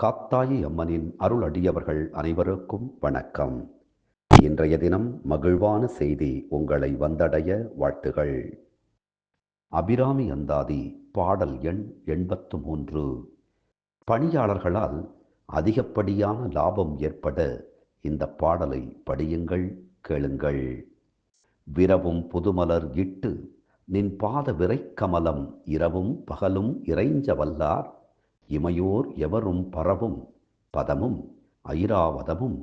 காத்தாயி அம்மனின் அருளடியவர்கள் அனைவருக்கும் வணக்கம். இன்றைய தினம் மகிழ்வான செய்தி உங்களை வந்தடைய வாழ்த்துகள். அபிராமி அந்தாதி பாடல் எண் 83. பணியாளர்களால் அதிகப்படியான லாபம் ஏற்பட இந்த பாடலை படியுங்கள், கேளுங்கள். விரவும் புதுமலர் இட்டு நின் பாத விரைக்கமலம் இரவும் பகலும் இறைஞ்ச வல்லார் இமையோர் எவரும் பரவும் பதமும் ஐராவதமும்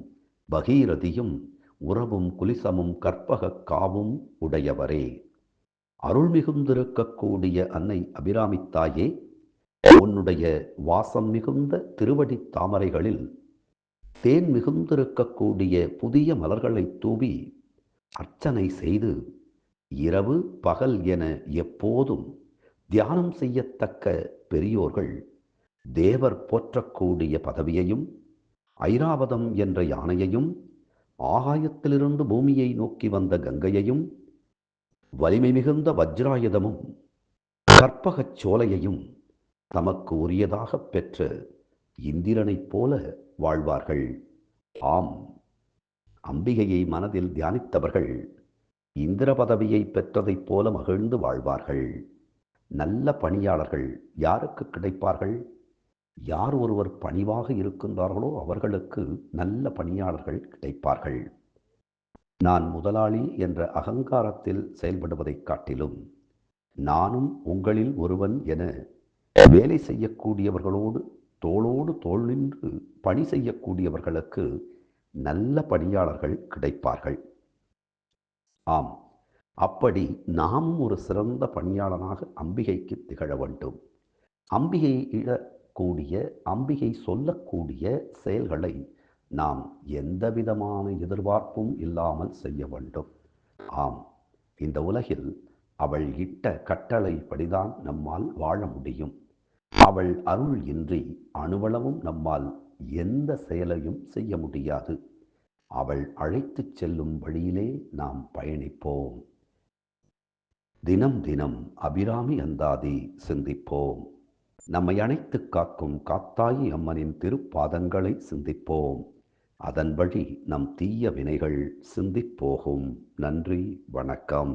பகீரதியும் உறவும் குலிசமும் கற்பகக் காவும் உடையவரே. அருள் மிகுந்திருக்கக்கூடிய அன்னை அபிராமித்தாயே, உன்னுடைய வாசம் மிகுந்த திருவடித் தாமரைகளில் தேன் மிகுந்திருக்கக்கூடிய புதிய மலர்களை தூவி அர்ச்சனை செய்து இரவு பகல் என எப்போதும் தியானம் செய்யத்தக்க பெரியோர்கள் தேவர் போற்றக்கூடிய பதவியையும் ஐராவதம் என்ற யானையையும் ஆகாயத்திலிருந்து பூமியை நோக்கி வந்த கங்கையையும் வலிமை மிகுந்த வஜ்ராயுதமும் கற்பகச் சோலையையும் தமக்கு உரியதாகப் பெற்ற இந்திரனைப் போல வாழ்வார்கள். ஆம், அம்பிகையை மனதில் தியானித்தவர்கள் இந்திர பதவியை பெற்றதைப் போல மகிழ்ந்து வாழ்வார்கள். நல்ல பணியாளர்கள் யாருக்கு கிடைப்பார்கள்? யார் ஒருவர் பணிவாக இருக்கின்றார்களோ அவர்களுக்கு நல்ல பணியாளர்கள் கிடைப்பார்கள். நான் முதலாளி என்ற அகங்காரத்தில் செயல்படுவதைக் காட்டிலும் நானும் உங்களில் ஒருவன் என வேலை செய்யக்கூடியவர்களோடு தோளோடு தோள் நின்று பணி செய்யக்கூடியவர்களுக்கு நல்ல பணியாளர்கள் கிடைப்பார்கள். ஆம், அப்படி நாமும் ஒரு சிறந்த பணியாளனாக அம்பிகைக்கு திகழ வேண்டும். அம்பிகை அம்பிகை சொல்லக்கூடிய செயல்களை நாம் எந்தவிதமான எதிர்பார்ப்பும் இல்லாமல் செய்ய வேண்டும். ஆம், இந்த உலகில் அவள் இட்ட கட்டளைப்படிதான் நம்மால் வாழ முடியும். அவள் அருள் இன்றி அணுவளவும் நம்மால் எந்த செயலையும் செய்ய முடியாது. அவள் அழைத்துச் செல்லும் வழியிலே நாம் பயணிப்போம். தினம் தினம் அபிராமி அந்தாதி சிந்திப்போம். நம்மை அணைத்து காக்கும் காத்தாயி அம்மனின் திருப்பாதங்களை சிந்திப்போம். அதன் வழி நம் தீய வினைகள் சிந்திப்போகும். நன்றி, வணக்கம்.